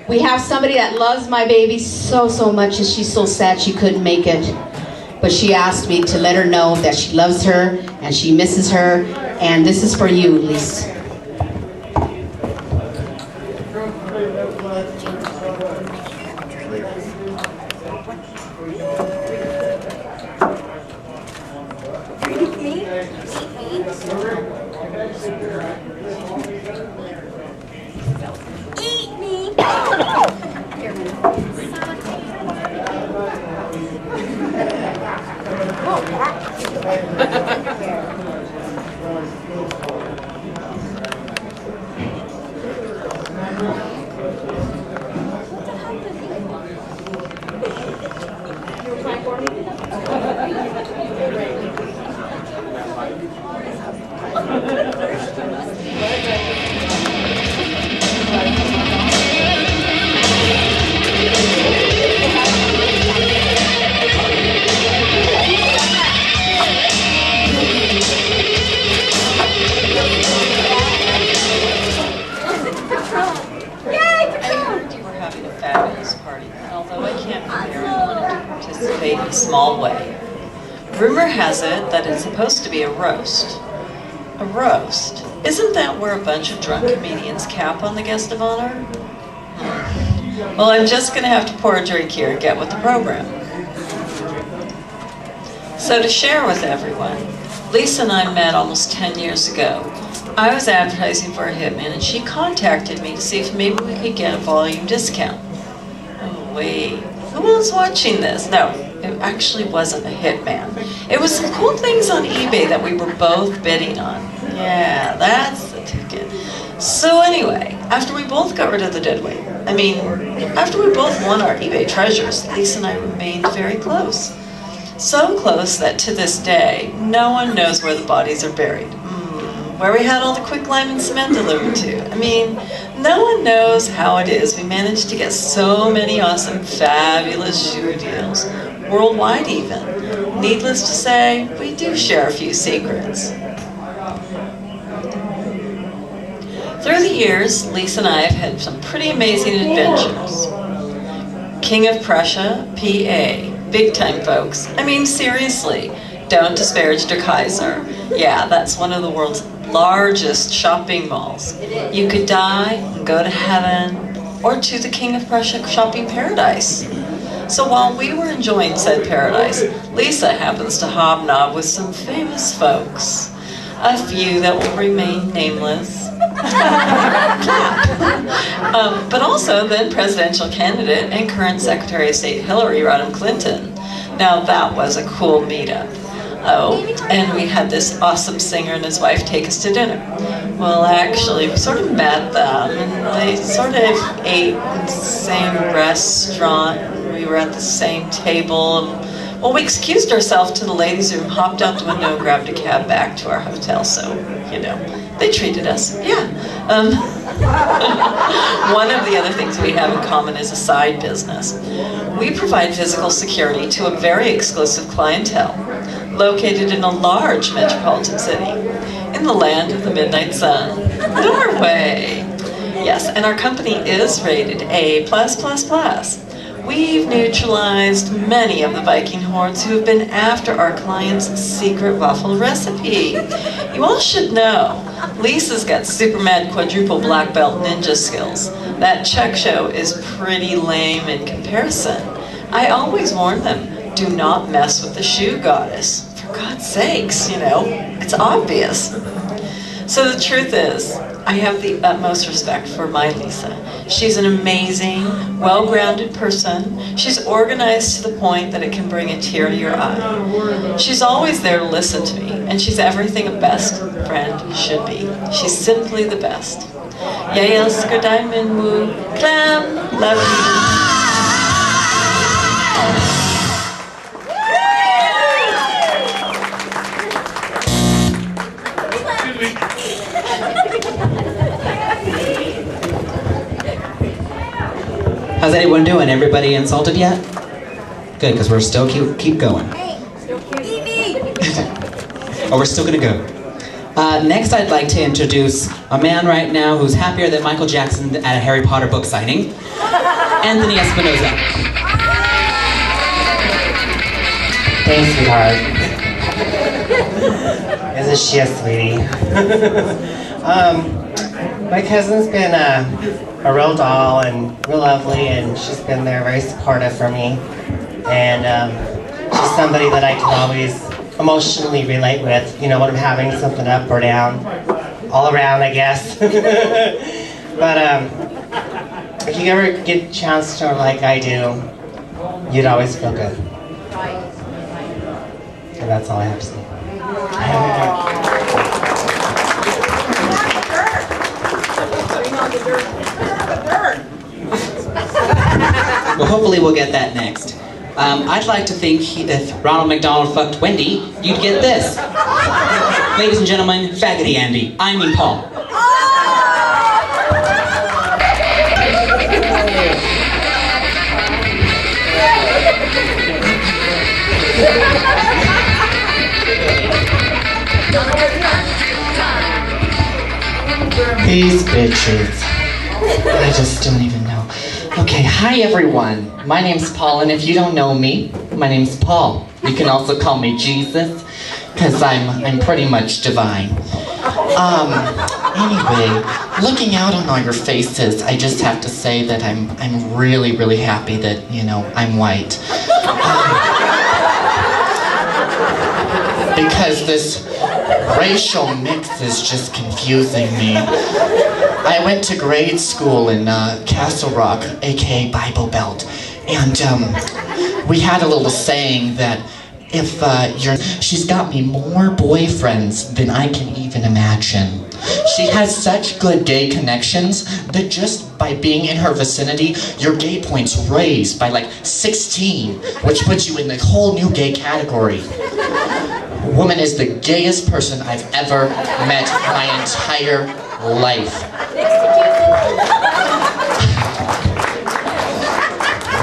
We have somebody that loves my baby so, so much, and she's so sad she couldn't make it. But she asked me to let her know that she loves her and she misses her. And this is for you, Lysa. In a small way. Rumor has it that it's supposed to be a roast. A roast? Isn't that where a bunch of drunk comedians cap on the guest of honor? Well, I'm just going to have to pour a drink here and get with the program. So to share with everyone, Lysa and I met almost 10 years ago. I was advertising for a hitman and she contacted me to see if maybe we could get a volume discount. Oh wait, who else watching this? No, it actually wasn't a hitman. It was some cool things on eBay that we were both bidding on. Yeah, that's the ticket. So anyway, after we both got rid of the deadweight, after we both won our eBay treasures, Lysa and I remained very close. So close that to this day, no one knows where the bodies are buried. Where we had all the quicklime and cement delivered to. No one knows how it is we managed to get so many awesome, fabulous shoe deals. Worldwide even. Needless to say, we do share a few secrets. Through the years, Lysa and I have had some pretty amazing adventures. King of Prussia, PA. Big time, folks. Seriously. Don't disparage Der Kaiser. Yeah, that's one of the world's largest shopping malls. You could die and go to heaven or to the King of Prussia shopping paradise. So while we were enjoying said paradise, Lysa happens to hobnob with some famous folks. A few that will remain nameless. But also then presidential candidate and current Secretary of State Hillary Rodham Clinton. Now that was a cool meetup. Oh, and we had this awesome singer and his wife take us to dinner. Well, actually, we sort of met them, and they sort of ate in the same restaurant, and we were at the same table. Well, we excused ourselves to the ladies' room, hopped out the window, and grabbed a cab back to our hotel, so, they treated us, yeah. One of the other things we have in common is a side business. We provide physical security to a very exclusive clientele, located in a large metropolitan city, in the land of the midnight sun, Norway. Yes, and our company is rated A+++. We've neutralized many of the Viking hordes who have been after our client's secret waffle recipe. You all should know, Lysa's got super mad quadruple black belt ninja skills. That Czech show is pretty lame in comparison. I always warn them, do not mess with the shoe goddess. For God's sakes, it's obvious. So the truth is, I have the utmost respect for my Lysa. She's an amazing, well-grounded person. She's organized to the point that it can bring a tear to your eye. She's always there to listen to me, and she's everything a best friend should be. She's simply the best. Jeg elsker dig, min mor. Klam, love you. How's anyone doing? Everybody insulted yet? Good, because we're still keep going. Oh, we're still gonna go. Next, I'd like to introduce a man right now who's happier than Michael Jackson at a Harry Potter book signing, Anthony Espinosa. Thanks, sweetheart. Isn't she a sweetie? My cousin's been a real doll and real lovely, and she's been there very supportive for me. And she's somebody that I can always emotionally relate with, you know, when I'm having something up or down, all around, I guess. But if you ever get a chance to her like I do, you'd always feel good. And that's all I have to say. Well, hopefully we'll get that next. I'd like to think if Ronald McDonald fucked Wendy, you'd get this. Ladies and gentlemen, Faggoty Andy. I mean Paul. These bitches. I just don't even know. Okay, hi everyone. My name's Paul, and if you don't know me, my name's Paul. You can also call me Jesus, because I'm pretty much divine. Anyway, looking out on all your faces, I just have to say that I'm really, really happy that, you know, I'm white. Because this racial mix is just confusing me. I went to grade school in Castle Rock, aka Bible Belt, and we had a little saying that if she's got me more boyfriends than I can even imagine. She has such good gay connections that just by being in her vicinity, your gay points raise by like 16, which puts you in the whole new gay category. Woman is the gayest person I've ever met my entire life.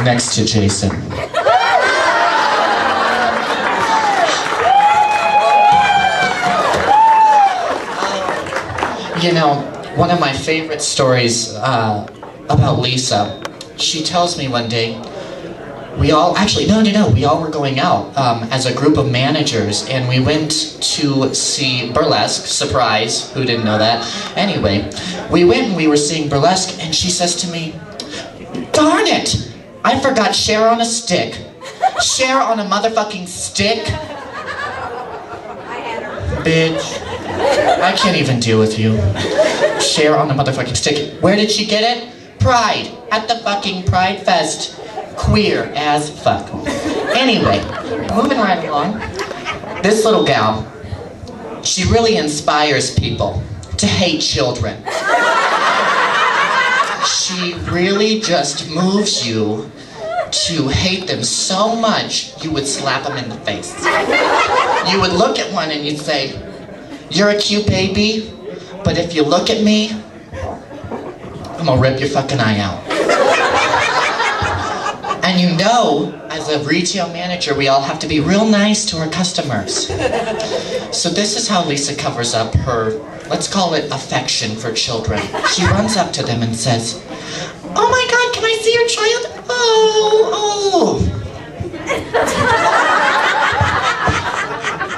Next to Jason. You know, one of my favorite stories about Lysa, she tells me one day, we all were going out as a group of managers, and we went to see burlesque. Surprise, who didn't know that? Anyway, we went and we were seeing burlesque, and she says to me, darn it, I forgot Cher on a stick. Cher on a motherfucking stick? Bitch, I can't even deal with you. Cher on a motherfucking stick. Where did she get it? Pride, at the fucking Pride Fest. Queer as fuck. Anyway, moving right along. This little gal, she really inspires people to hate children. She really just moves you to hate them so much you would slap them in the face. You would look at one and you'd say, you're a cute baby, but if you look at me, I'm gonna rip your fucking eye out. And you know, as a retail manager, we all have to be real nice to our customers. So this is how Lysa covers up her, let's call it affection for children. She runs up to them and says, oh my God, can I see your child? Oh.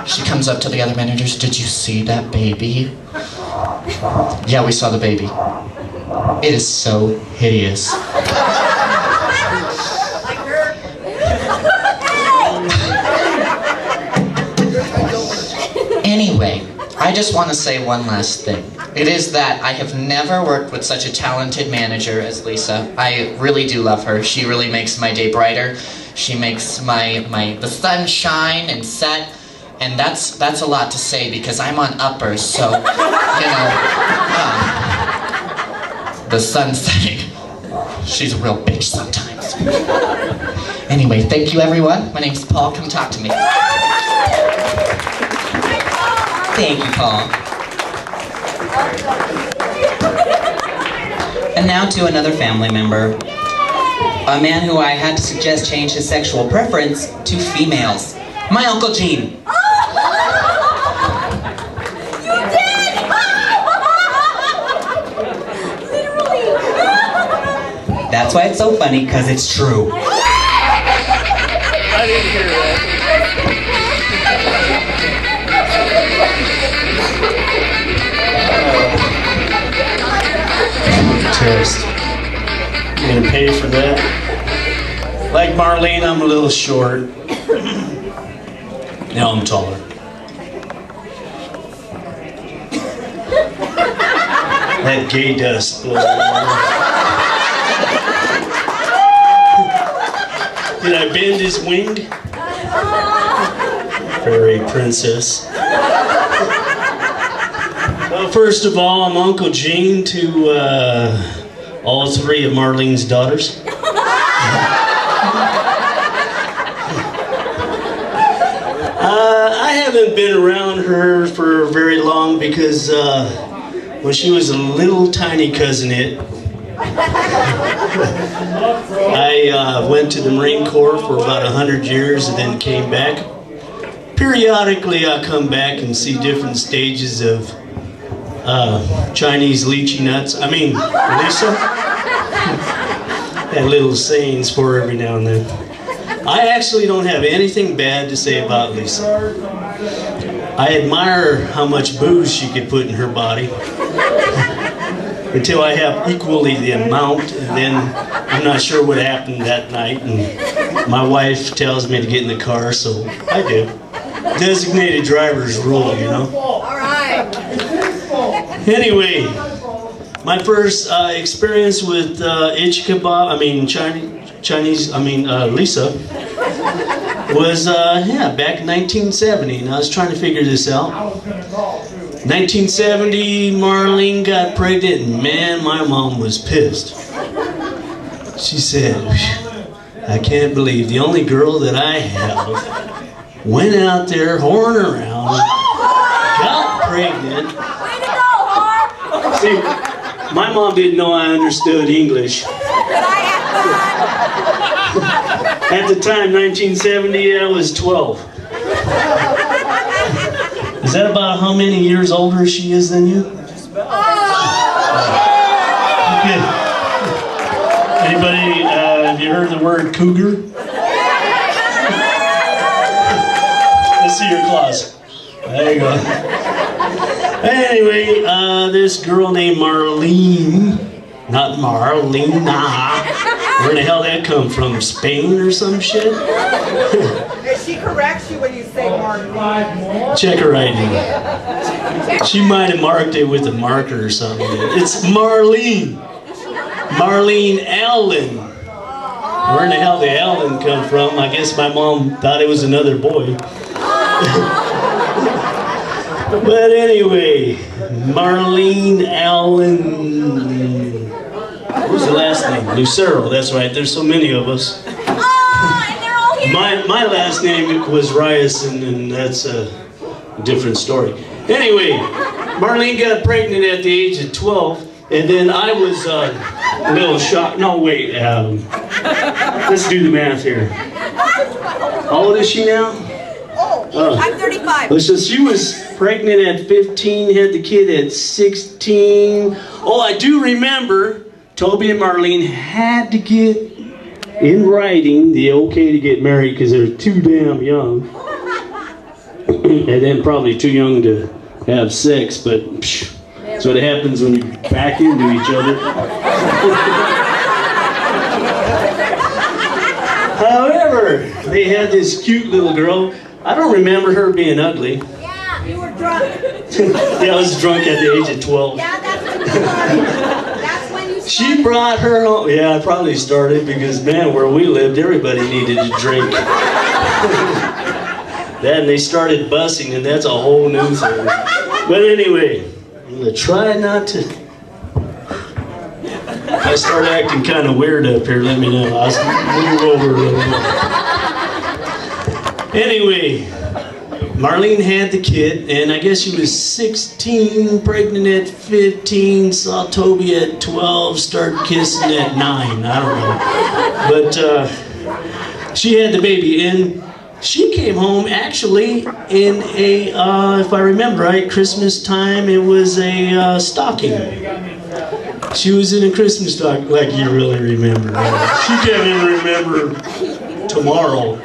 She comes up to the other managers, did you see that baby? Yeah, we saw the baby. It is so hideous. Anyway, I just want to say one last thing. It is that I have never worked with such a talented manager as Lysa. I really do love her. She really makes my day brighter. She makes the sun shine and set, and that's a lot to say because I'm on uppers, so, you know, the sun's setting. She's a real bitch sometimes. Anyway, thank you everyone. My name's Paul. Come talk to me. Thank you, Paul. And now to another family member. A man who I had to suggest change his sexual preference to females. My Uncle Gene. You did! That's why it's so funny, because it's true. I didn't hear that. Test. You gonna pay for that? Like Marlene, I'm a little short. Now I'm taller. That gay dust blowing around. Did I bend his wing? Fairy princess. Well, first of all, I'm Uncle Gene to all three of Marlene's daughters. I haven't been around her for very long because when she was a little tiny cousinette, I went to the Marine Corps for about 100 years and then came back. Periodically, I come back and see different stages of Chinese lychee nuts. I mean, Lysa. Had little sayings for her every now and then. I actually don't have anything bad to say about Lysa. I admire how much booze she could put in her body until I have equally the amount, and then I'm not sure what happened that night, and my wife tells me to get in the car, so I do. Designated driver's rule, you know. All right. Anyway, my first experience with Lysa, was back in 1970, and I was trying to figure this out. 1970, Marlene got pregnant, and man, my mom was pissed. She said, "I can't believe the only girl that I have went out there whoring around, got pregnant." Way to go, whore! See, my mom didn't know I understood English. Did I have fun? At the time, 1970, I was 12. Is that about how many years older she is than you? Okay. Anybody, have you heard the word cougar? Let's see your claws. There you go. Anyway, this girl named Marlene, not Marlena. Where the hell that come from? Spain or some shit? She corrects you when you say Marlene. Check her ID. She might have marked it with a marker or something. It's Marlene. Marlene Allen. Where in the hell did Allen come from? I guess my mom thought it was another boy. But anyway, Marlene Allen. What was the last name? Lucero, that's right. There's so many of us. And they're all here. My last name was Ryerson, and that's a different story. Anyway, Marlene got pregnant at the age of 12, and then I was a little shocked. No, wait. Let's do the math here. How old is she now? I'm 35. So she was pregnant at 15, had the kid at 16. Oh, I do remember Toby and Marlene had to get in writing the okay to get married because they're too damn young. And then probably too young to have sex, but that's what happens when you back into each other. However, they had this cute little girl. I don't remember her being ugly. Yeah, you were drunk. Yeah, I was drunk at the age of 12. Yeah, that's when you started. That's when you started. She brought her home. Yeah, I probably started because, man, where we lived, everybody needed to drink. Then they started busing, and that's a whole new thing. But anyway, I'm going to try not to... If I start acting kind of weird up here, let me know. I'll move over a little bit. Anyway, Marlene had the kid, and I guess she was 16, pregnant at 15, saw Toby at 12, started kissing at 9. I don't know. But she had the baby, and she came home actually in a, if I remember right, Christmas time, it was a stocking. She was in a Christmas stock, like you really remember. Right? She can't even remember tomorrow.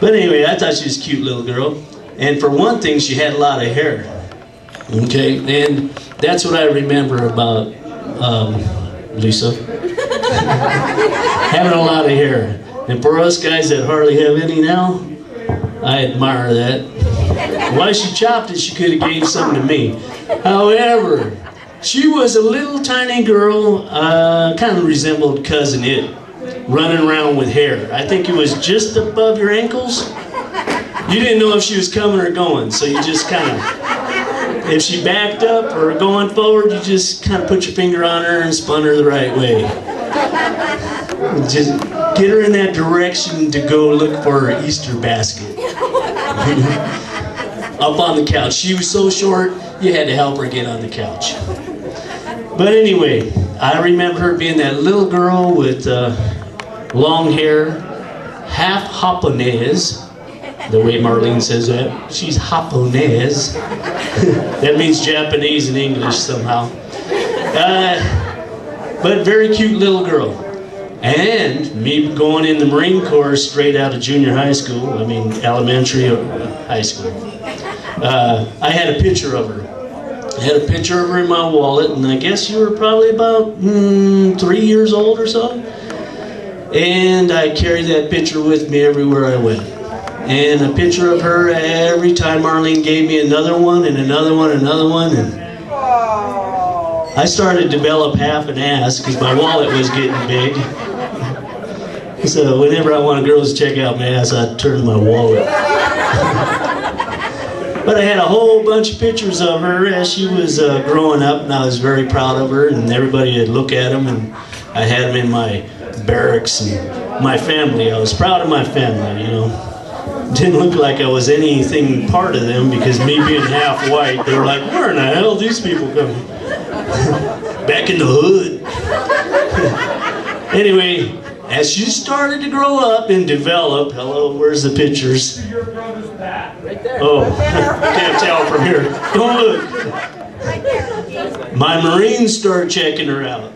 But anyway, I thought she was a cute little girl. And for one thing, she had a lot of hair. Okay, and that's what I remember about Lysa. Having a lot of hair. And for us guys that hardly have any now, I admire that. Why she chopped it, she could have gave something to me. However, she was a little tiny girl, kind of resembled Cousin It, running around with hair. I think it was just above your ankles. You didn't know if she was coming or going, so you just kind of, if she backed up or going forward, you just kind of put your finger on her and spun her the right way. Just get her in that direction to go look for her Easter basket. Up on the couch. She was so short, you had to help her get on the couch. But anyway, I remember her being that little girl with long hair, half Japonese. The way Marlene says that, she's Japonese. That means Japanese in English somehow. But very cute little girl. And me going in the Marine Corps straight out of junior high school, I mean elementary or high school, I had a picture of her. I had a picture of her in my wallet, and I guess you were probably about 3 years old or so. And I carried that picture with me everywhere I went. And a picture of her every time Marlene gave me another one and another one and another one. And I started to develop half an ass because my wallet was getting big. So whenever I wanted girls to check out my ass, I'd turn to my wallet. But I had a whole bunch of pictures of her as she was growing up, and I was very proud of her, and everybody would look at them, and I had them in my barracks and my family. I was proud of my family, you know. Didn't look like I was anything part of them because me being half white, they were like, where in the hell are these people coming? Back in the hood. Anyway, as she started to grow up and develop, hello, where's the pictures? Oh, can't tell from here. Don't look. My Marines start checking her out.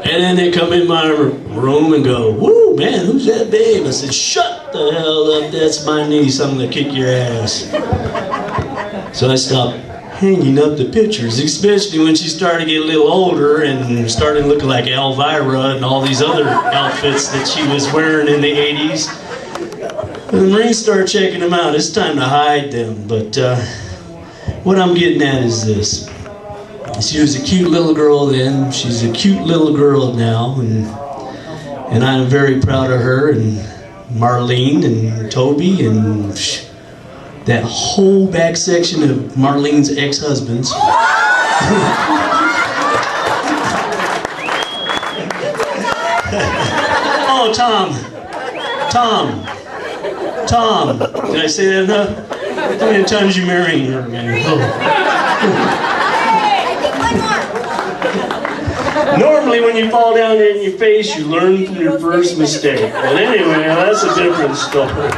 And then they come in my room and go, woo, man, who's that babe? I said, shut the hell up, that's my niece, I'm gonna kick your ass. So I stopped hanging up the pictures, especially when she started to get a little older and started looking like Elvira and all these other outfits that she was wearing in the 80s. And the Marines started checking them out. It's time to hide them, but what I'm getting at is this. She was a cute little girl then, she's a cute little girl now, and I'm very proud of her, and Marlene and Toby and that whole back section of Marlene's ex-husbands. Oh, Tom. Did I say that enough? How many times you marrying her, man? Oh. Normally when you fall down in your face, you learn from your first mistake. But anyway, that's a different story.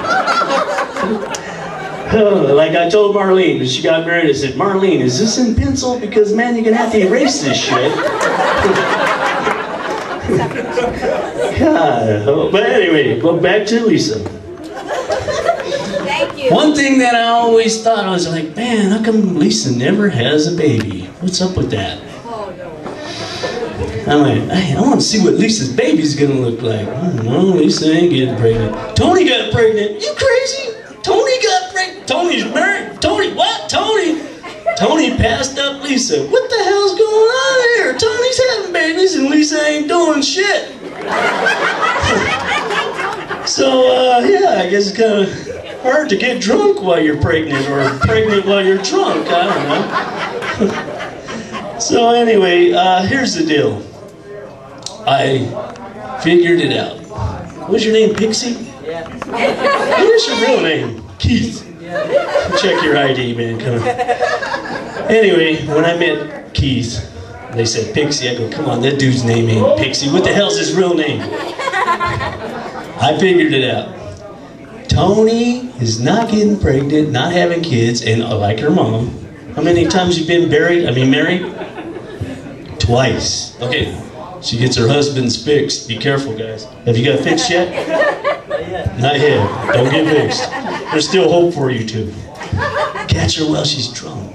Like I told Marlene when she got married, I said, Marlene, is this in pencil? Because, man, you're going to have to erase this shit. God. But anyway, go back to Lysa. Thank you. One thing that I always thought, I was like, man, how come Lysa never has a baby? What's up with that? I'm like, hey, I want to see what Lisa's baby's gonna look like. No, Lysa ain't getting pregnant. Tony got pregnant. You crazy? Tony got pregnant. Tony's married. Tony, what? Tony passed up Lysa. What the hell's going on here? Tony's having babies and Lysa ain't doing shit. So, yeah, I guess it's kind of hard to get drunk while you're pregnant or pregnant while you're drunk. I don't know. So anyway, here's the deal. I figured it out. What's your name, Pixie? Yeah. What is your real name? Keith. Check your ID, man. Come on. Anyway, when I met Keith, they said Pixie. I go, come on, that dude's name ain't Pixie. What the hell's his real name? I figured it out. Tony is not getting pregnant, not having kids, and like her mom. How many times you been married? Twice. Okay. She gets her husband's fixed. Be careful, guys. Have you got fixed yet? Not yet. Don't get fixed. There's still hope for you two. Catch her while she's drunk.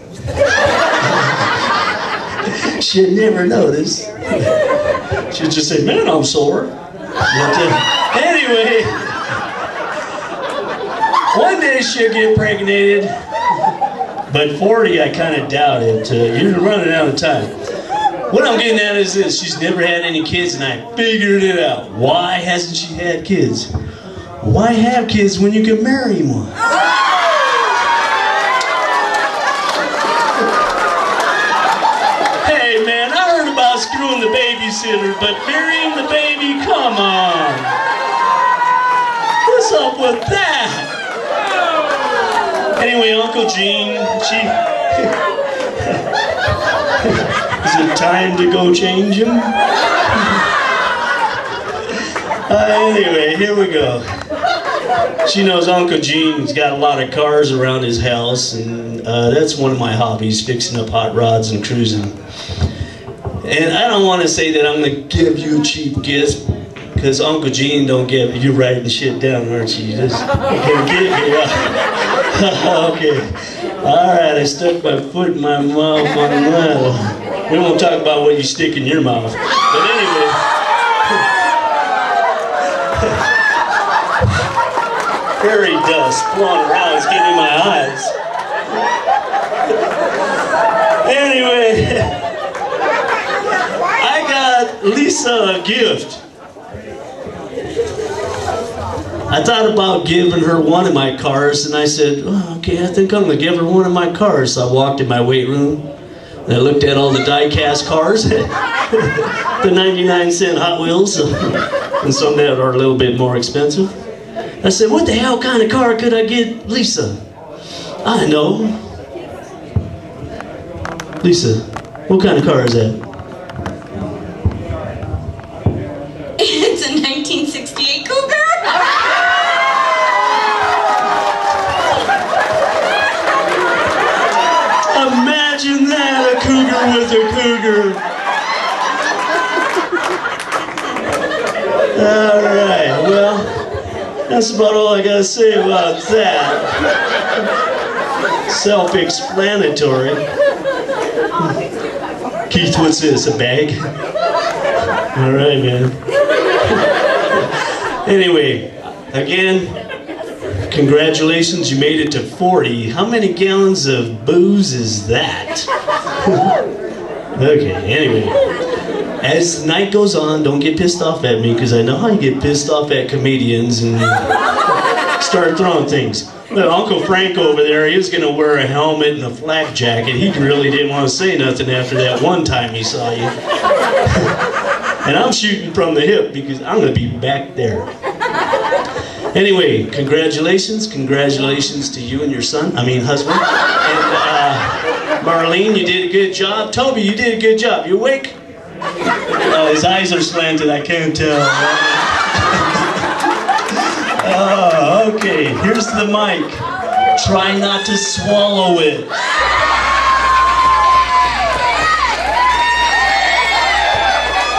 She'd never notice. She'd just say, man, I'm sore. Anyway, one day she'll get impregnated, but 40, I kind of doubt it. You're running out of time. What I'm getting at is this: she's never had any kids, and I figured it out. Why hasn't she had kids? Why have kids when you can marry one? Hey man, I heard about screwing the babysitter, but marrying the baby, come on. What's up with that? Anyway, Uncle Gene, is it time to go change him? Anyway, here we go. She knows Uncle Gene's got a lot of cars around his house, and that's one of my hobbies, fixing up hot rods and cruising. And I don't want to say that I'm going to give you cheap gifts, because Uncle Gene don't give you writing shit down, aren't you? Just gonna get me. Okay. Alright, I stuck my foot in my mouth on the mouth. We won't talk about what you stick in your mouth. But anyway. Fairy dust blowing around is getting in my eyes. Anyway, I got Lysa a gift. I thought about giving her one of my cars, and I said, oh, okay, I think I'm going to give her one of my cars. So I walked in my weight room, and I looked at all the die-cast cars, the 99-cent Hot Wheels, and some that are a little bit more expensive. I said, what the hell kind of car could I get Lysa? I know. Lysa, what kind of car is that? It's a 1968 Cougar. Imagine that, a cougar with a cougar. All right, well, that's about all I gotta say about that. Self-explanatory. Keith, what's this, a bag? All right, man. Anyway, again, congratulations, you made it to 40. How many gallons of booze is that? Okay, anyway. As the night goes on, don't get pissed off at me, because I know how you get pissed off at comedians and start throwing things. But Uncle Frank over there, he was going to wear a helmet and a flak jacket. He really didn't want to say nothing after that one time he saw you. And I'm shooting from the hip because I'm going to be back there. Anyway, congratulations to you and your husband. And Marlene, you did a good job. Toby, you did a good job. You awake? His eyes are slanted, I can't tell. Oh, okay, here's the mic. Try not to swallow it.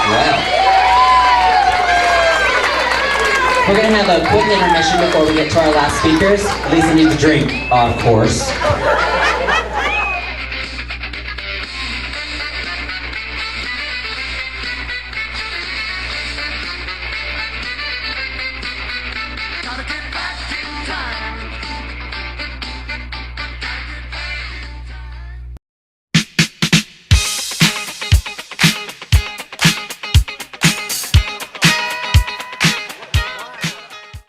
Wow. We're gonna have a quick intermission before we get to our last speakers. Lysa needs a drink, of course.